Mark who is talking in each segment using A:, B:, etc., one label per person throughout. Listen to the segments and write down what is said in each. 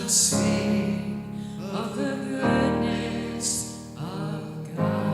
A: sing of the goodness of God.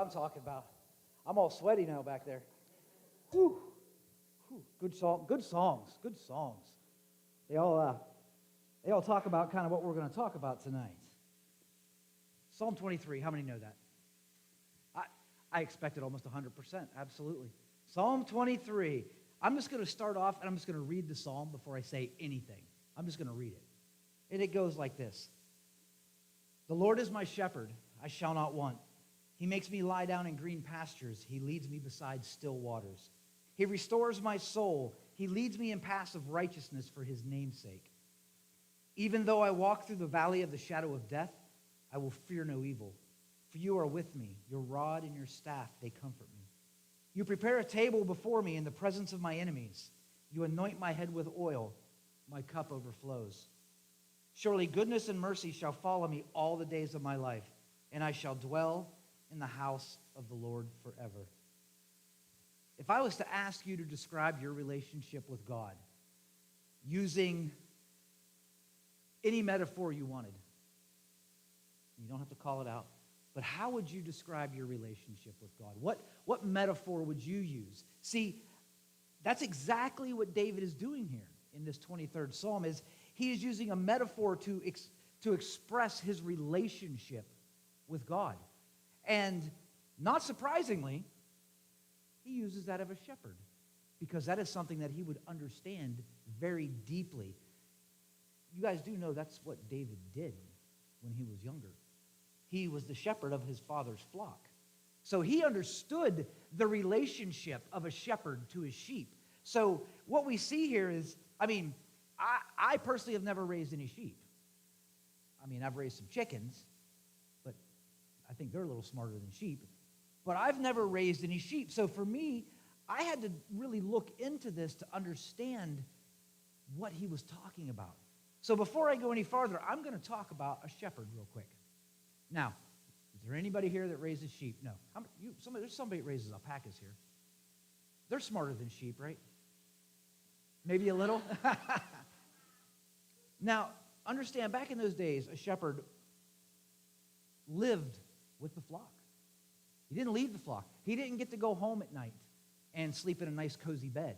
B: I'm talking about. I'm all sweaty now back there. Whew. Whew. Good songs. They all talk about kind of what we're going to talk about tonight. Psalm 23, how many know that? I expected almost 100%, absolutely. Psalm 23. I'm just going to start off and I'm just going to read the psalm before I say anything. I'm just going to read it. And it goes like this. The Lord is my shepherd, I shall not want. He makes me lie down in green pastures. He leads me beside still waters. He restores my soul. He leads me in paths of righteousness for his name's sake. Even though I walk through the valley of the shadow of death, I will fear no evil. For you are with me. Your rod and your staff, they comfort me. You prepare a table before me in the presence of my enemies. You anoint my head with oil. My cup overflows. Surely goodness and mercy shall follow me all the days of my life, and I shall dwell in the house of the Lord forever. If I was to ask you to describe your relationship with God using any metaphor you wanted, you don't have to call it out, but how would you describe your relationship with God? What metaphor would you use? See, that's exactly what David is doing here in this 23rd Psalm, is he is using a metaphor to express his relationship with God. And not surprisingly, he uses that of a shepherd, because that is something that he would understand very deeply. You guys do know that's what David did when he was younger. He was the shepherd of his father's flock. So he understood the relationship of a shepherd to his sheep. So what we see here is, I personally have never raised any sheep. I've raised some chickens, but I think they're a little smarter than sheep. But I've never raised any sheep. So for me, I had to really look into this to understand what he was talking about. So before I go any farther, I'm going to talk about a shepherd real quick. Now, is there anybody here that raises sheep? No. There's somebody that raises alpacas here. They're smarter than sheep, right? Maybe a little? Now, understand, back in those days, a shepherd lived with the flock. He didn't leave the flock. He didn't get to go home at night and sleep in a nice, cozy bed.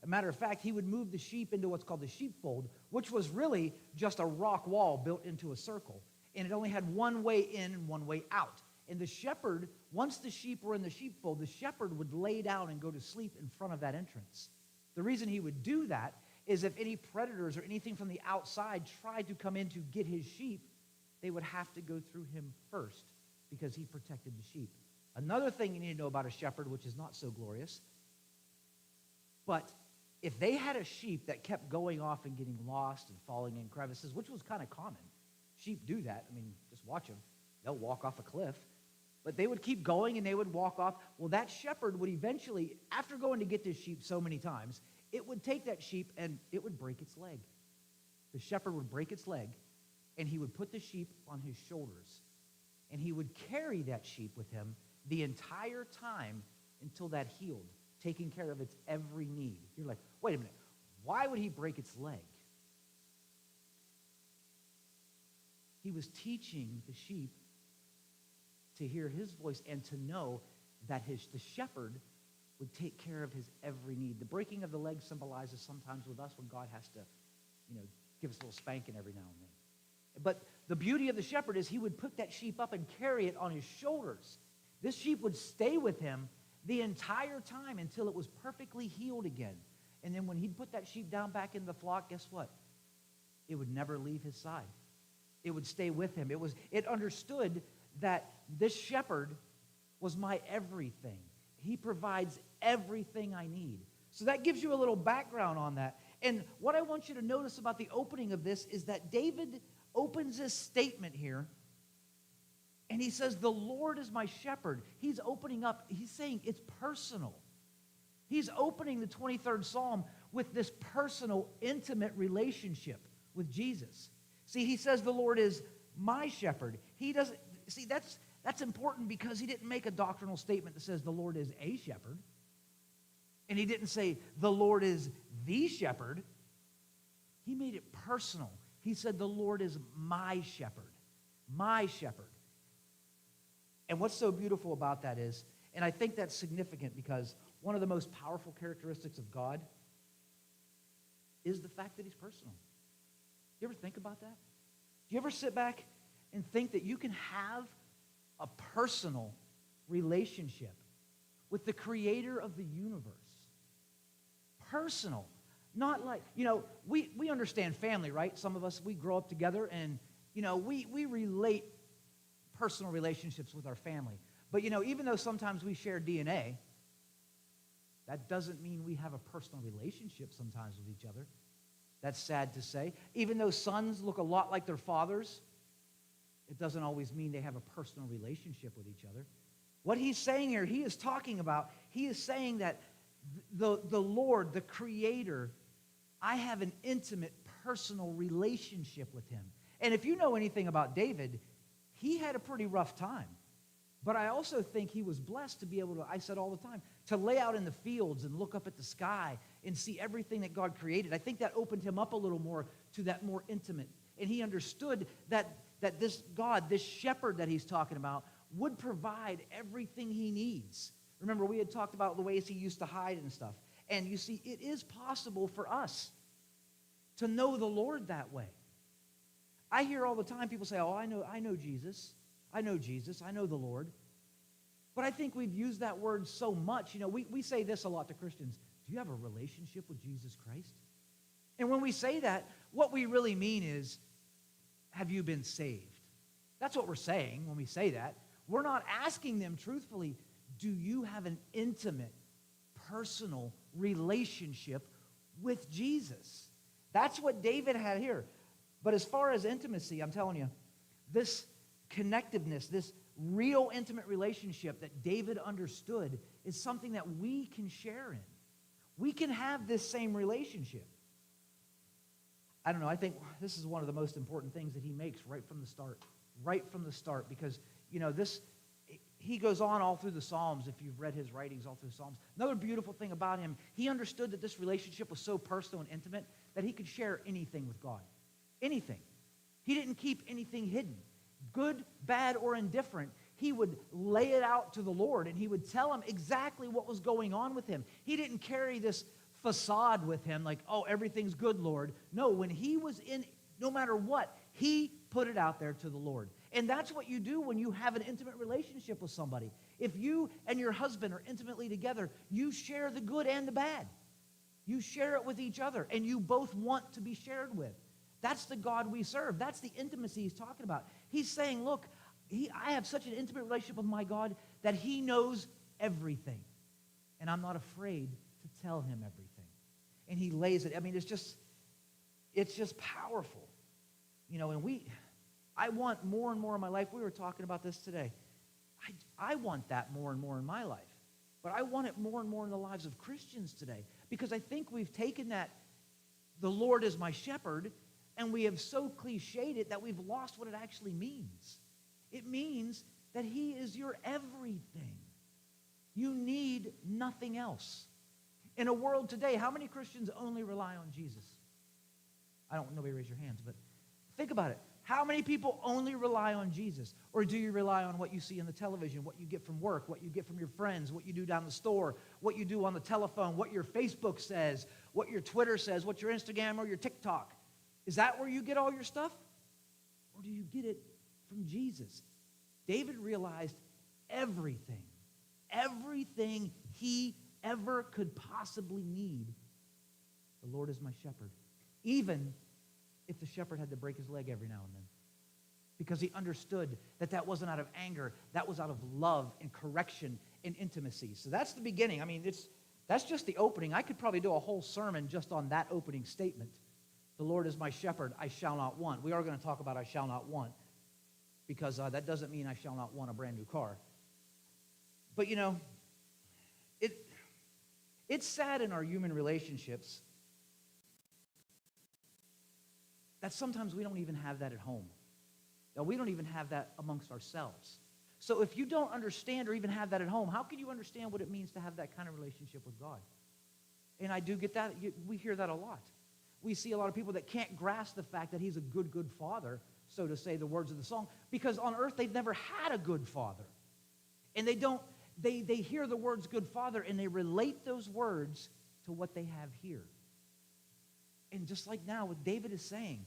B: As a matter of fact, he would move the sheep into what's called the sheepfold, which was really just a rock wall built into a circle. And it only had one way in and one way out. And the shepherd, once the sheep were in the sheepfold, the shepherd would lay down and go to sleep in front of that entrance. The reason he would do that is if any predators or anything from the outside tried to come in to get his sheep, they would have to go through him first because he protected the sheep. Another thing you need to know about a shepherd, which is not so glorious, but if they had a sheep that kept going off and getting lost and falling in crevices, which was kind of common, sheep do that. Just watch them. They'll walk off a cliff. But they would keep going and they would walk off. Well, that shepherd would eventually, after going to get this sheep so many times, it would take that sheep and it would break its leg. The shepherd would break its leg and he would put the sheep on his shoulders. And he would carry that sheep with him the entire time until that healed, taking care of its every need. You're like, wait a minute, why would he break its leg? He was teaching the sheep to hear his voice and to know that the shepherd would take care of his every need. The breaking of the leg symbolizes sometimes with us when God has to, give us a little spanking every now and then. But the beauty of the shepherd is he would put that sheep up and carry it on his shoulders. This sheep would stay with him the entire time until it was perfectly healed again. And then when he'd put that sheep down back in the flock, guess what? It would never leave his side. It would stay with him. It understood that this shepherd was my everything. He provides everything I need. So that gives you a little background on that. And what I want you to notice about the opening of this is that David opens this statement here, and he says, the Lord is my shepherd. He's opening up, he's saying it's personal. He's opening the 23rd Psalm with this personal, intimate relationship with Jesus. See, he says the Lord is my shepherd. He doesn't, see, that's important because he didn't make a doctrinal statement that says the Lord is a shepherd. And he didn't say the Lord is the shepherd. He made it personal. He said the Lord is my shepherd. My shepherd. And what's so beautiful about that is, and I think that's significant because one of the most powerful characteristics of God is the fact that he's personal. You ever think about that? Do you ever sit back and think that you can have a personal relationship with the creator of the universe? Personal. Not like, we understand family, right? Some of us, we grow up together and, we relate personal relationships with our family. But, even though sometimes we share DNA, that doesn't mean we have a personal relationship sometimes with each other. That's sad to say. Even though sons look a lot like their fathers, it doesn't always mean they have a personal relationship with each other. What he's saying here, he is saying that the Lord, the Creator, I have an intimate, personal relationship with him. And if you know anything about David, he had a pretty rough time. But I also think he was blessed to be able to, I said all the time, to lay out in the fields and look up at the sky and see everything that God created. I think that opened him up a little more to that more intimate. And he understood that this God, this shepherd that he's talking about, would provide everything he needs. Remember, we had talked about the ways he used to hide and stuff. And you see, it is possible for us to know the Lord that way. I hear all the time people say, oh, I know Jesus. I know Jesus. I know the Lord. But I think we've used that word so much. We say this a lot to Christians. Do you have a relationship with Jesus Christ? And when we say that, what we really mean is, have you been saved? That's what we're saying when we say that. We're not asking them truthfully, do you have an intimate, personal relationship with Jesus? That's what David had here. But as far as intimacy, I'm telling you, this connectiveness, this real intimate relationship that David understood is something that we can share in. We can have this same relationship. I don't know, I think this is one of the most important things that he makes right from the start, because, he goes on all through the Psalms, if you've read his writings all through the Psalms. Another beautiful thing about him, he understood that this relationship was so personal and intimate that he could share anything with God. Anything. He didn't keep anything hidden. Good, bad, or indifferent, he would lay it out to the Lord, and he would tell him exactly what was going on with him. He didn't carry this facade with him like, oh, everything's good, Lord. No, when he was in, no matter what, he put it out there to the Lord. And that's what you do when you have an intimate relationship with somebody. If you and your husband are intimately together, you share the good and the bad. You share it with each other, and you both want to be shared with. That's the God we serve. That's the intimacy he's talking about. He's saying, look, I have such an intimate relationship with my God that he knows everything. And I'm not afraid to tell him everything. And he lays it. I mean, it's just powerful. And I want more and more in my life. We were talking about this today. I want that more and more in my life. But I want it more and more in the lives of Christians today. Because I think we've taken that, the Lord is my shepherd, and we have so cliched it that we've lost what it actually means. It means that he is your everything. You need nothing else. In a world today, how many Christians only rely on Jesus? Nobody raise your hands, but think about it. How many people only rely on Jesus? Or do you rely on what you see on the television, what you get from work, what you get from your friends, what you do down the store, what you do on the telephone, what your Facebook says, what your Twitter says, what your Instagram or your TikTok? Is that where you get all your stuff? Or do you get it from Jesus? David realized everything he ever could possibly need. The Lord is my shepherd. Even if the shepherd had to break his leg every now and then. Because he understood that wasn't out of anger. That was out of love and correction and intimacy. So that's the beginning. I mean, that's just the opening. I could probably do a whole sermon just on that opening statement. The Lord is my shepherd, I shall not want. We are going to talk about I shall not want. Because that doesn't mean I shall not want a brand new car. But it's sad in our human relationships that sometimes we don't even have that at home. Now, we don't even have that amongst ourselves. So if you don't understand or even have that at home, how can you understand what it means to have that kind of relationship with God? And I do get that. We hear that a lot. We see a lot of people that can't grasp the fact that he's a good father, so to say, the words of the song, because on earth they've never had a good father. And they hear the words good father, and they relate those words to what they have here. And just like now, what David is saying,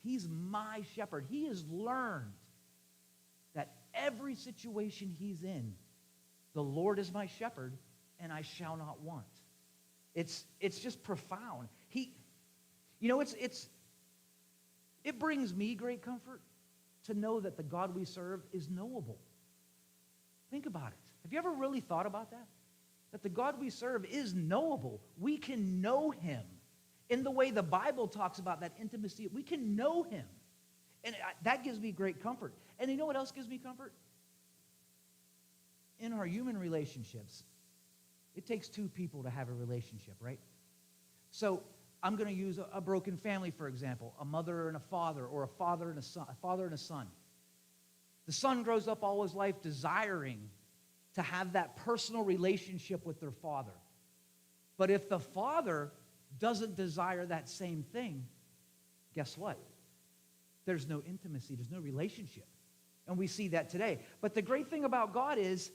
B: he's my shepherd. He has learned that every situation he's in, the Lord is my shepherd, and I shall not want. It's just profound. It brings me great comfort to know that the God we serve is knowable. Think about it. Have you ever really thought about that? That the God we serve is knowable. We can know him in the way the Bible talks about that intimacy. We can know him. And that gives me great comfort. And you know what else gives me comfort? In our human relationships, it takes two people to have a relationship, right? So I'm going to use a broken family, for example, a mother and a father, or a father and a son. The son grows up all his life desiring to have that personal relationship with their father. But if the father doesn't desire that same thing, guess what? There's no intimacy, there's no relationship. And we see that today. But the great thing about God is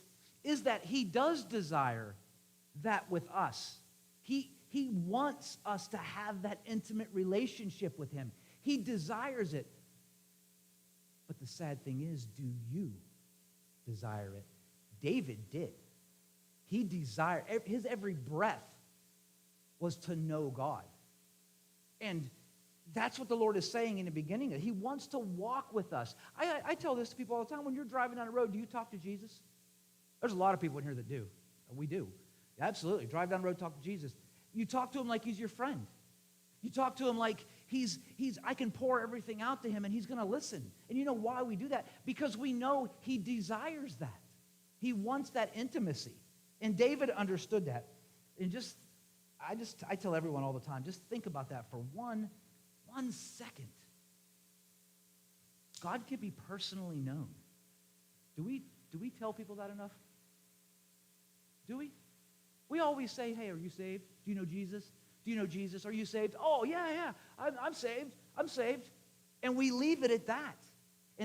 B: that he does desire that with us. He wants us to have that intimate relationship with him. He desires it. But the sad thing is, do you desire it? David did. He desired, his every breath was to know God. And that's what the Lord is saying in the beginning. He wants to walk with us. I tell this to people all the time. When you're driving down the road, do you talk to Jesus? There's a lot of people in here that do. We do. Absolutely. Drive down the road, talk to Jesus. You talk to him like he's your friend. You talk to him like I can pour everything out to him and he's going to listen. And you know why we do that? Because we know he desires that. He wants that intimacy. And David understood that. And I tell everyone all the time, just think about that for one second. God can be personally known. Do we tell people that enough? Do we? We always say, hey, are you saved? Do you know Jesus? Do you know Jesus? Are you saved? Oh, yeah, I'm saved. I'm saved. And we leave it at that.